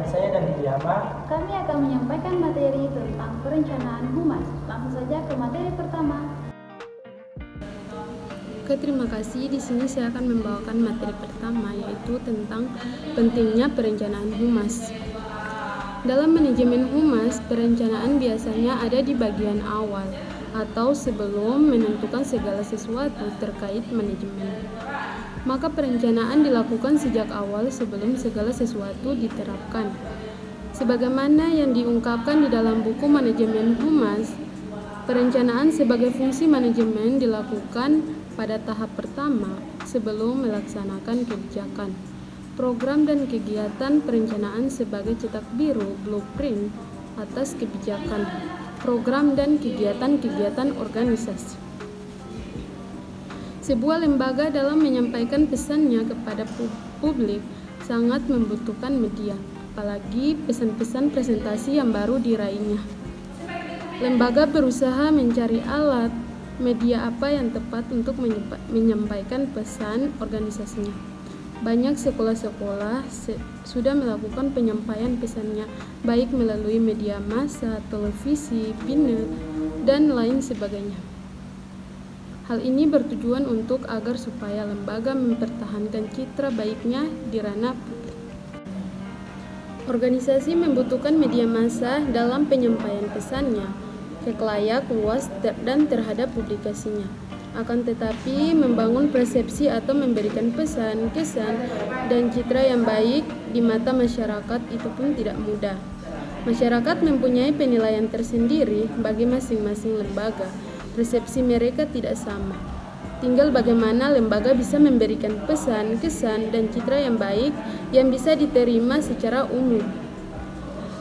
saya dan Diama. Kami akan menyampaikan materi tentang perencanaan humas. Langsung saja ke materi pertama. Oke, terima kasih. Di sini saya akan membawakan materi pertama, yaitu tentang pentingnya perencanaan humas. Dalam manajemen humas, perencanaan biasanya ada di bagian awal atau sebelum menentukan segala sesuatu terkait manajemen. Maka perencanaan dilakukan sejak awal sebelum segala sesuatu diterapkan. Sebagaimana yang diungkapkan di dalam buku Manajemen Humas, perencanaan sebagai fungsi manajemen dilakukan pada tahap pertama sebelum melaksanakan kebijakan. Program dan kegiatan perencanaan sebagai cetak biru blueprint atas kebijakan, program dan kegiatan-kegiatan organisasi. Sebuah lembaga dalam menyampaikan pesannya kepada publik sangat membutuhkan media, apalagi pesan-pesan presentasi yang baru diraihnya. Lembaga berusaha mencari alat media apa yang tepat untuk menyampaikan pesan organisasinya. Banyak sekolah-sekolah sudah melakukan penyampaian pesannya, baik melalui media massa, televisi, pinnet, dan lain sebagainya. Hal ini bertujuan untuk agar supaya lembaga mempertahankan citra baiknya di ranah publik. Organisasi membutuhkan media massa dalam penyampaian pesannya, kelayak, luas, dan terhadap publikasinya. Akan tetapi, membangun persepsi atau memberikan pesan, kesan, dan citra yang baik di mata masyarakat itu pun tidak mudah. Masyarakat mempunyai penilaian tersendiri bagi masing-masing lembaga. Persepsi mereka tidak sama. Tinggal bagaimana lembaga bisa memberikan pesan, kesan, dan citra yang baik yang bisa diterima secara umum.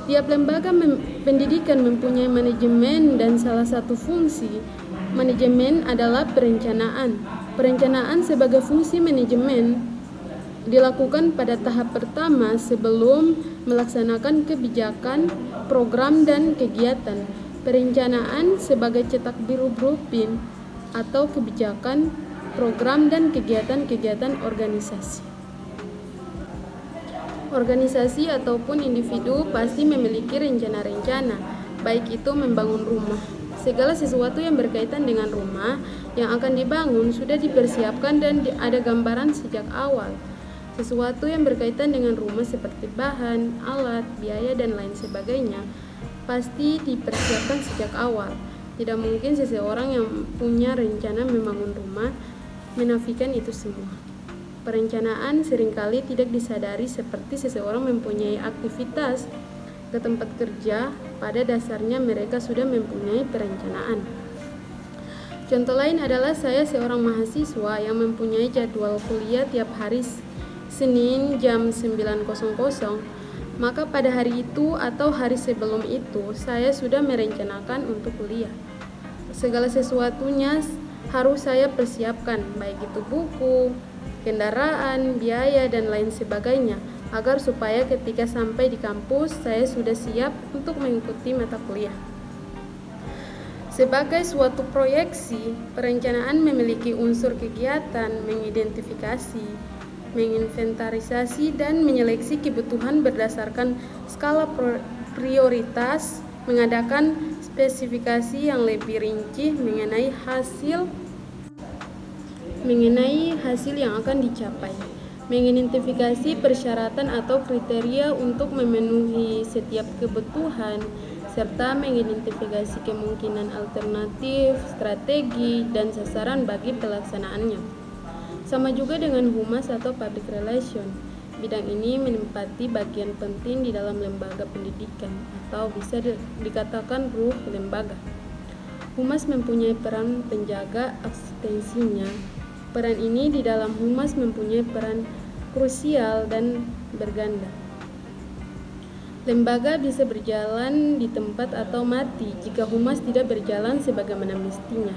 Tiap lembaga pendidikan mempunyai manajemen dan salah satu fungsi manajemen adalah perencanaan. Perencanaan sebagai fungsi manajemen dilakukan pada tahap pertama sebelum melaksanakan kebijakan, program, dan kegiatan. Perencanaan sebagai cetak biru blueprint atau kebijakan, program, dan kegiatan-kegiatan organisasi. Organisasi ataupun individu pasti memiliki rencana-rencana, baik itu membangun rumah. Segala sesuatu yang berkaitan dengan rumah yang akan dibangun sudah dipersiapkan dan ada gambaran sejak awal. Sesuatu yang berkaitan dengan rumah seperti bahan, alat, biaya, dan lain sebagainya pasti dipersiapkan sejak awal. Tidak mungkin seseorang yang punya rencana membangun rumah menafikan itu semua. Perencanaan seringkali tidak disadari seperti seseorang mempunyai aktivitas ke tempat kerja, pada dasarnya mereka sudah mempunyai perencanaan. Contoh lain adalah saya seorang mahasiswa yang mempunyai jadwal kuliah tiap hari Senin jam 9.00, maka pada hari itu atau hari sebelum itu saya sudah merencanakan untuk kuliah. Segala sesuatunya harus saya persiapkan, baik itu buku, kendaraan, biaya, dan lain sebagainya, agar supaya ketika sampai di kampus saya sudah siap untuk mengikuti mata kuliah. Sebagai suatu proyeksi, perencanaan memiliki unsur kegiatan, mengidentifikasi, menginventarisasi, dan menyeleksi kebutuhan berdasarkan skala prioritas, mengadakan spesifikasi yang lebih rinci mengenai hasil yang akan dicapai, mengidentifikasi persyaratan atau kriteria untuk memenuhi setiap kebutuhan, serta mengidentifikasi kemungkinan alternatif, strategi, dan sasaran bagi pelaksanaannya. Sama juga dengan humas atau public relation. Bidang ini menempati bagian penting di dalam lembaga pendidikan atau bisa dikatakan ruh lembaga. Humas mempunyai peran penjaga eksistensinya. Peran ini di dalam humas mempunyai peran krusial dan berganda. Lembaga bisa berjalan di tempat atau mati jika humas tidak berjalan sebagaimana mestinya.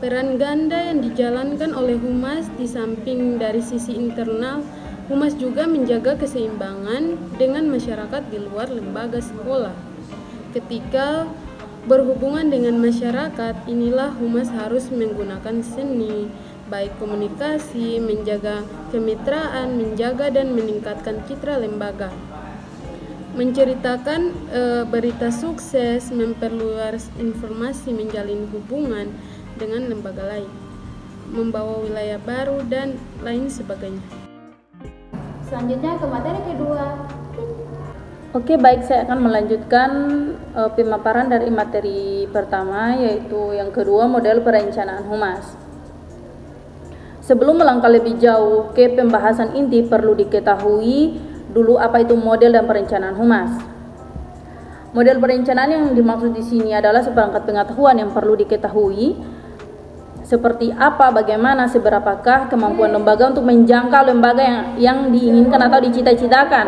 Peran ganda yang dijalankan oleh humas di samping dari sisi internal, humas juga menjaga keseimbangan dengan masyarakat di luar lembaga sekolah. Ketika berhubungan dengan masyarakat, inilah humas harus menggunakan seni, baik komunikasi, menjaga kemitraan, menjaga dan meningkatkan citra lembaga. menceritakan berita sukses, memperluas informasi, menjalin hubungan dengan lembaga lain, membawa wilayah baru, dan lain sebagainya. Selanjutnya ke materi kedua. Oke, baik, saya akan melanjutkan pemaparan dari materi pertama, yaitu yang kedua, model perencanaan humas. Sebelum melangkah lebih jauh ke pembahasan inti, perlu diketahui dulu apa itu model dan perencanaan humas. Model perencanaan yang dimaksud di sini adalah seperangkat pengetahuan yang perlu diketahui, seperti apa, bagaimana, seberapakah kemampuan lembaga untuk menjangkau lembaga yang diinginkan atau dicita-citakan.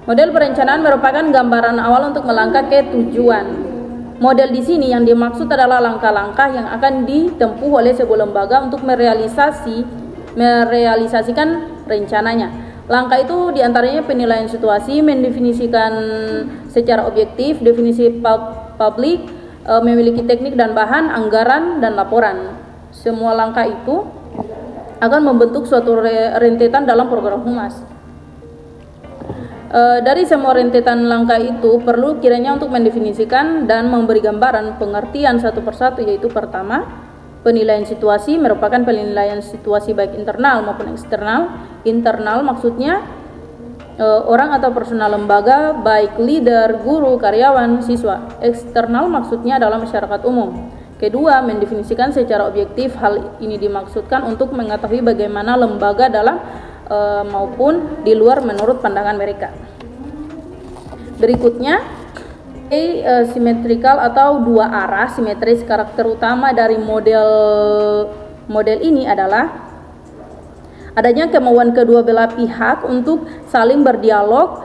Model perencanaan merupakan gambaran awal untuk melangkah ke tujuan. Model di sini yang dimaksud adalah langkah-langkah yang akan ditempuh oleh sebuah lembaga untuk merealisasikan rencananya. Langkah itu diantaranya penilaian situasi, mendefinisikan secara objektif, definisi publik, memiliki teknik dan bahan, anggaran, dan laporan. Semua langkah itu akan membentuk suatu rentetan dalam program humas. Dari semua rentetan langkah itu perlu kiranya untuk mendefinisikan dan memberi gambaran pengertian satu persatu, yaitu pertama, penilaian situasi merupakan penilaian situasi baik internal maupun eksternal. Internal maksudnya orang atau personal lembaga, baik leader, guru, karyawan, siswa. Eksternal maksudnya adalah masyarakat umum. Kedua, mendefinisikan secara objektif. Hal ini dimaksudkan untuk mengetahui bagaimana lembaga dalam maupun di luar menurut pandangan mereka. Berikutnya, simetrikal atau dua arah. Simetris. Karakter utama dari model ini adalah adanya kemauan kedua belah pihak untuk saling berdialog,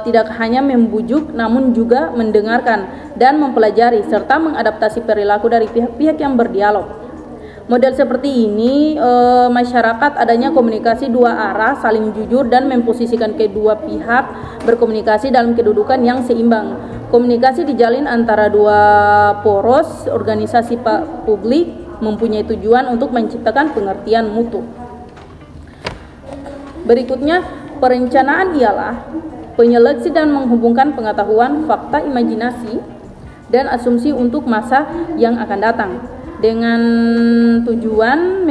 tidak hanya membujuk namun juga mendengarkan dan mempelajari serta mengadaptasi perilaku dari pihak-pihak yang berdialog. Model seperti ini, masyarakat adanya komunikasi dua arah, saling jujur dan memposisikan kedua pihak berkomunikasi dalam kedudukan yang seimbang. Komunikasi dijalin antara dua poros. Organisasi publik mempunyai tujuan untuk menciptakan pengertian mutu. Berikutnya, perencanaan ialah penyeleksi dan menghubungkan pengetahuan, fakta, imajinasi, dan asumsi untuk masa yang akan datang, dengan tujuan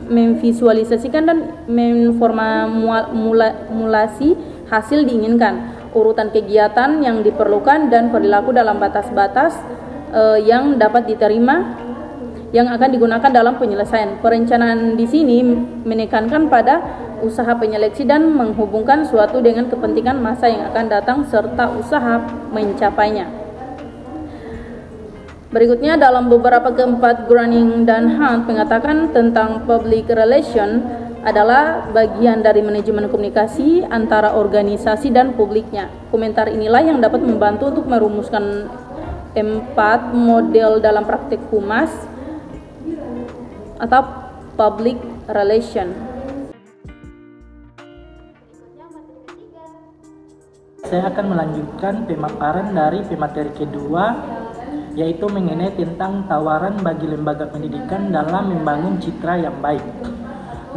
memvisualisasikan dan memformulasi hasil diinginkan, urutan kegiatan yang diperlukan, dan perilaku dalam batas-batas yang dapat diterima yang akan digunakan dalam penyelesaian. Perencanaan di sini menekankan pada usaha penyeleksi dan menghubungkan suatu dengan kepentingan masa yang akan datang serta usaha mencapainya. Berikutnya, dalam beberapa keempat, Groening dan Hunt mengatakan tentang public relation adalah bagian dari manajemen komunikasi antara organisasi dan publiknya. Komentar inilah yang dapat membantu untuk merumuskan 4 model dalam praktik humas atau public relation. Saya akan melanjutkan pemaparan dari pemateri kedua, yaitu mengenai tentang tawaran bagi lembaga pendidikan dalam membangun citra yang baik.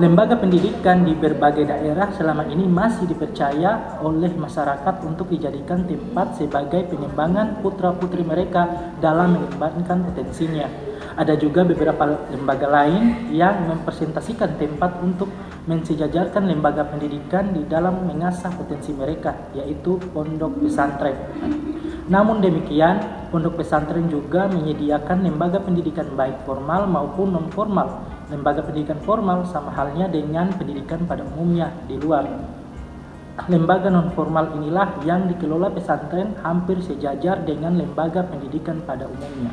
Lembaga pendidikan di berbagai daerah selama ini masih dipercaya oleh masyarakat untuk dijadikan tempat sebagai pengembangan putra-putri mereka dalam mengembangkan potensinya. Ada juga beberapa lembaga lain yang mempresentasikan tempat untuk mensejajarkan lembaga pendidikan di dalam mengasah potensi mereka, yaitu pondok pesantren. Namun demikian, pondok pesantren juga menyediakan lembaga pendidikan baik formal maupun non-formal. Lembaga pendidikan formal sama halnya dengan pendidikan pada umumnya di luar. Lembaga non-formal inilah yang dikelola pesantren hampir sejajar dengan lembaga pendidikan pada umumnya.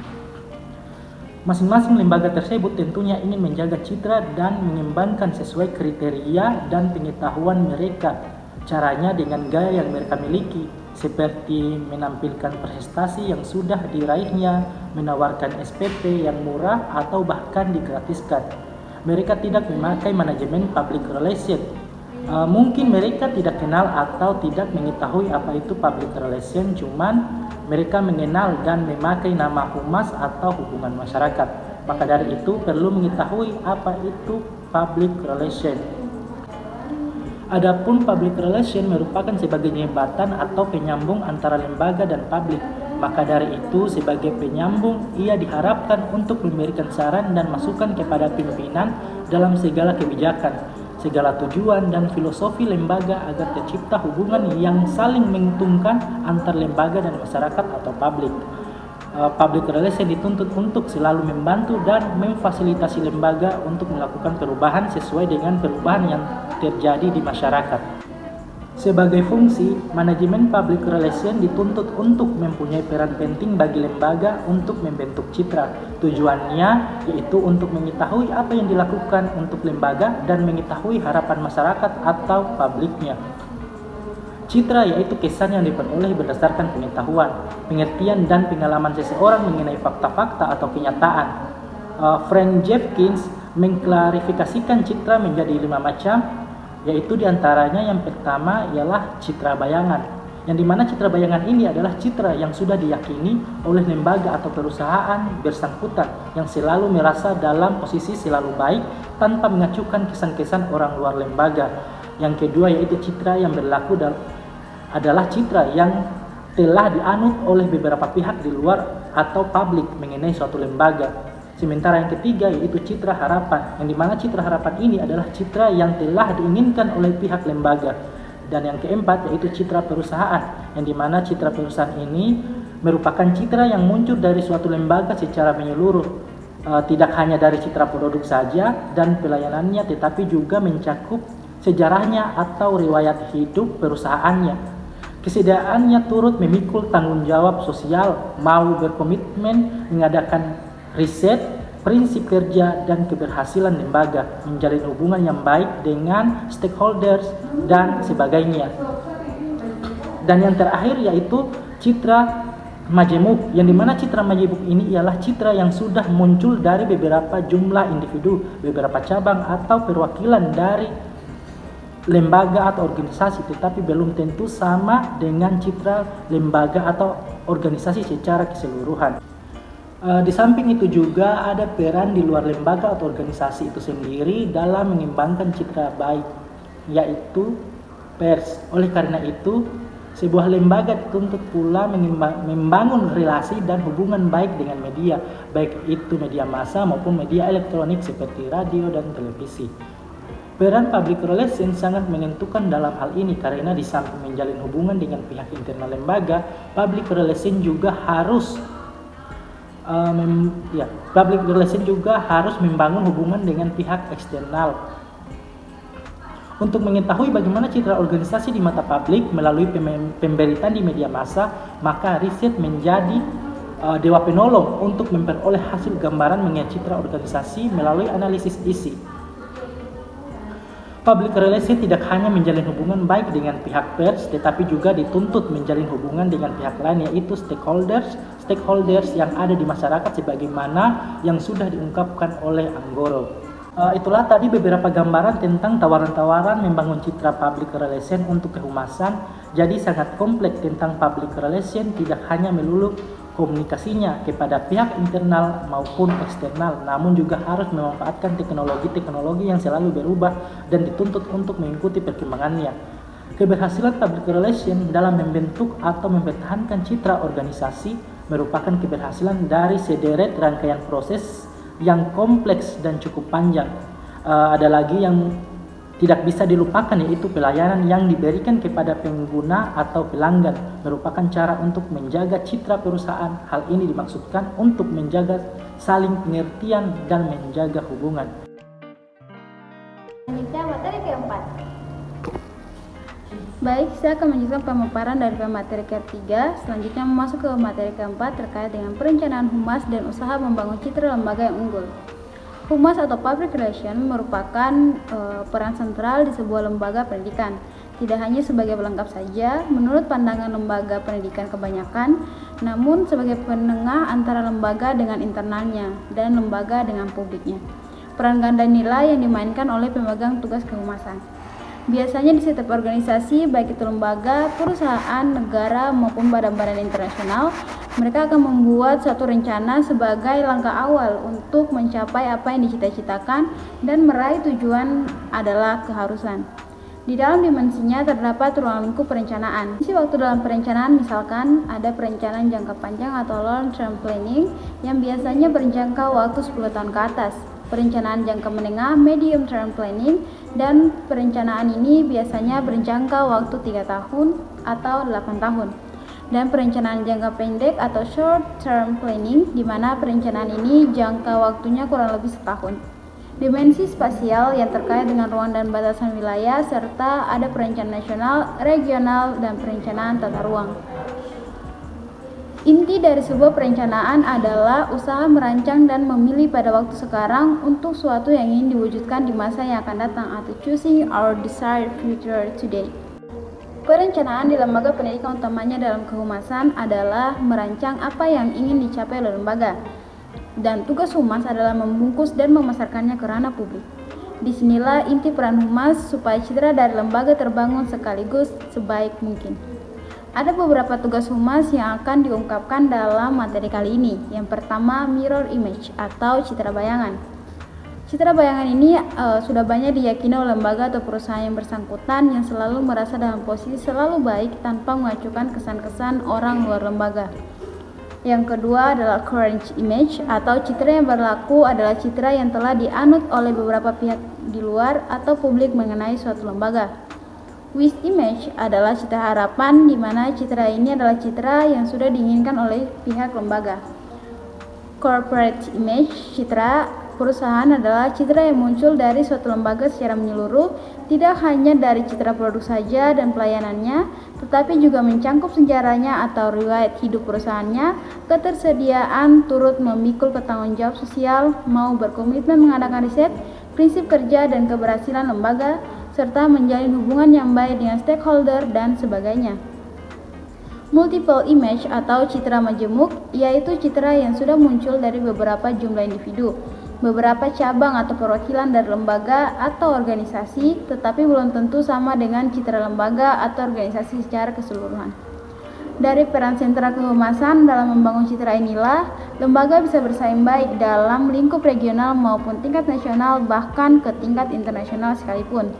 Masing-masing lembaga tersebut tentunya ingin menjaga citra dan mengembangkan sesuai kriteria dan pengetahuan mereka. Caranya dengan gaya yang mereka miliki, seperti menampilkan prestasi yang sudah diraihnya, menawarkan SPP yang murah atau bahkan digratiskan. Mereka tidak memakai manajemen public relation. Mungkin mereka tidak kenal atau tidak mengetahui apa itu public relation, cuman mereka mengenal dan memakai nama humas atau hubungan masyarakat. Maka dari itu perlu mengetahui apa itu public relation. Adapun public relation merupakan sebagai jembatan atau penyambung antara lembaga dan publik. Maka dari itu, sebagai penyambung, ia diharapkan untuk memberikan saran dan masukan kepada pimpinan dalam segala kebijakan, segala tujuan dan filosofi lembaga agar tercipta hubungan yang saling menguntungkan antar lembaga dan masyarakat atau publik. Public relation dituntut untuk selalu membantu dan memfasilitasi lembaga untuk melakukan perubahan sesuai dengan perubahan yang terjadi di masyarakat. Sebagai fungsi, manajemen public relation dituntut untuk mempunyai peran penting bagi lembaga untuk membentuk citra. Tujuannya yaitu untuk mengetahui apa yang dilakukan untuk lembaga dan mengetahui harapan masyarakat atau publiknya. Citra yaitu kesan yang diperoleh berdasarkan pengetahuan, pengertian dan pengalaman seseorang mengenai fakta-fakta atau kenyataan. Frank Jeffkins mengklarifikasikan citra menjadi 5 macam, yaitu diantaranya yang pertama ialah citra bayangan, yang dimana citra bayangan ini adalah citra yang sudah diyakini oleh lembaga atau perusahaan bersangkutan yang selalu merasa dalam posisi selalu baik tanpa mengacukan kesan-kesan orang luar lembaga. Yang kedua yaitu citra yang berlaku adalah citra yang telah dianut oleh beberapa pihak di luar atau publik mengenai suatu lembaga. Sementara yang ketiga yaitu citra harapan, yang dimana citra harapan ini adalah citra yang telah diinginkan oleh pihak lembaga. Dan yang keempat yaitu citra perusahaan, yang dimana citra perusahaan ini merupakan citra yang muncul dari suatu lembaga secara menyeluruh, tidak hanya dari citra produk saja dan pelayanannya, tetapi juga mencakup sejarahnya atau riwayat hidup perusahaannya. Kesediaannya turut memikul tanggung jawab sosial, mau berkomitmen mengadakan riset, prinsip kerja, dan keberhasilan lembaga, menjalin hubungan yang baik dengan stakeholders, dan sebagainya. Dan yang terakhir yaitu citra majemuk, yang dimana citra majemuk ini ialah citra yang sudah muncul dari beberapa jumlah individu, beberapa cabang atau perwakilan dari lembaga atau organisasi, tetapi belum tentu sama dengan citra lembaga atau organisasi secara keseluruhan. Di samping itu juga ada peran di luar lembaga atau organisasi itu sendiri dalam mengembangkan citra baik, yaitu pers. Oleh karena itu, sebuah lembaga dituntut pula membangun relasi dan hubungan baik dengan media, baik itu media massa maupun media elektronik seperti radio dan televisi. Peran public relation sangat menentukan dalam hal ini karena di samping menjalin hubungan dengan pihak internal lembaga, public relation juga harus membangun hubungan dengan pihak eksternal. Untuk mengetahui bagaimana citra organisasi di mata publik melalui pemberitaan di media massa, maka riset menjadi dewa penolong untuk memperoleh hasil gambaran mengenai citra organisasi melalui analisis isi. Public relation tidak hanya menjalin hubungan baik dengan pihak pers, tetapi juga dituntut menjalin hubungan dengan pihak lain, yaitu stakeholders yang ada di masyarakat sebagaimana yang sudah diungkapkan oleh Anggoro. Itulah tadi beberapa gambaran tentang tawaran-tawaran membangun citra public relation untuk kehumasan. Jadi sangat kompleks tentang public relation, tidak hanya melulu komunikasinya kepada pihak internal maupun eksternal, namun juga harus memanfaatkan teknologi-teknologi yang selalu berubah dan dituntut untuk mengikuti perkembangannya. Keberhasilan public relation dalam membentuk atau mempertahankan citra organisasi merupakan keberhasilan dari sederet rangkaian proses yang kompleks dan cukup panjang. Ada lagi yang tidak bisa dilupakan, yaitu pelayanan yang diberikan kepada pengguna atau pelanggan merupakan cara untuk menjaga citra perusahaan. Hal ini dimaksudkan untuk menjaga saling pengertian dan menjaga hubungan. Selanjutnya materi keempat. Baik, saya akan melanjutkan pemaparan dari materi ketiga. Selanjutnya masuk ke materi keempat terkait dengan perencanaan humas dan usaha membangun citra lembaga yang unggul. Humas atau public relation merupakan peran sentral di sebuah lembaga pendidikan. Tidak hanya sebagai pelengkap saja menurut pandangan lembaga pendidikan kebanyakan, namun sebagai penengah antara lembaga dengan internalnya dan lembaga dengan publiknya. Peran ganda nilai yang dimainkan oleh pemegang tugas kehumasan. Biasanya di setiap organisasi, baik itu lembaga, perusahaan, negara, maupun badan-badan internasional, mereka akan membuat suatu rencana sebagai langkah awal untuk mencapai apa yang dicita-citakan dan meraih tujuan adalah keharusan. Di dalam dimensinya terdapat ruang lingkup perencanaan. Isi waktu dalam perencanaan misalkan ada perencanaan jangka panjang atau long term planning yang biasanya berjangka waktu 10 tahun ke atas. Perencanaan jangka menengah, medium term planning, dan perencanaan ini biasanya berjangka waktu 3 tahun atau 8 tahun. Dan perencanaan jangka pendek atau short term planning, di mana perencanaan ini jangka waktunya kurang lebih setahun. Dimensi spasial yang terkait dengan ruang dan batasan wilayah, serta ada perencanaan nasional, regional, dan perencanaan tata ruang. Inti dari sebuah perencanaan adalah usaha merancang dan memilih pada waktu sekarang untuk suatu yang ingin diwujudkan di masa yang akan datang, atau choosing our desired future today. Perencanaan di lembaga pendidikan utamanya dalam kehumasan adalah merancang apa yang ingin dicapai oleh lembaga. Dan tugas humas adalah membungkus dan memasarkannya ke ranah publik. Disinilah inti peran humas supaya citra dari lembaga terbangun sekaligus sebaik mungkin. Ada beberapa tugas humas yang akan diungkapkan dalam materi kali ini. Yang pertama, mirror image atau citra bayangan. Citra bayangan ini sudah banyak diyakini oleh lembaga atau perusahaan yang bersangkutan yang selalu merasa dalam posisi selalu baik tanpa mengacukan kesan-kesan orang luar lembaga. Yang kedua adalah current image atau citra yang berlaku adalah citra yang telah dianut oleh beberapa pihak di luar atau publik mengenai suatu lembaga. Wish image adalah citra harapan, di mana citra ini adalah citra yang sudah diinginkan oleh pihak lembaga. Corporate image, citra perusahaan adalah citra yang muncul dari suatu lembaga secara menyeluruh, tidak hanya dari citra produk saja dan pelayanannya, tetapi juga mencangkup sejarahnya atau riwayat hidup perusahaannya, ketersediaan turut memikul pertanggungjawab sosial, mau berkomitmen mengadakan riset, prinsip kerja dan keberhasilan lembaga, serta menjalin hubungan yang baik dengan stakeholder dan sebagainya. Multiple image atau citra majemuk, yaitu citra yang sudah muncul dari beberapa jumlah individu, beberapa cabang atau perwakilan dari lembaga atau organisasi, tetapi belum tentu sama dengan citra lembaga atau organisasi secara keseluruhan. Dari peran sentra kehumasan dalam membangun citra inilah, lembaga bisa bersaing baik dalam lingkup regional maupun tingkat nasional, bahkan ke tingkat internasional sekalipun.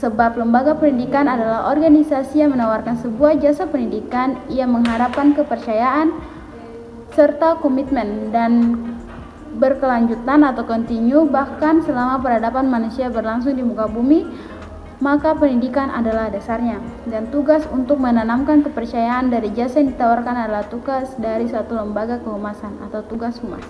Sebab lembaga pendidikan adalah organisasi yang menawarkan sebuah jasa pendidikan yang mengharapkan kepercayaan serta komitmen dan berkelanjutan atau kontinu bahkan selama peradaban manusia berlangsung di muka bumi, maka pendidikan adalah dasarnya. Dan tugas untuk menanamkan kepercayaan dari jasa yang ditawarkan adalah tugas dari suatu lembaga kehumasan atau tugas humas.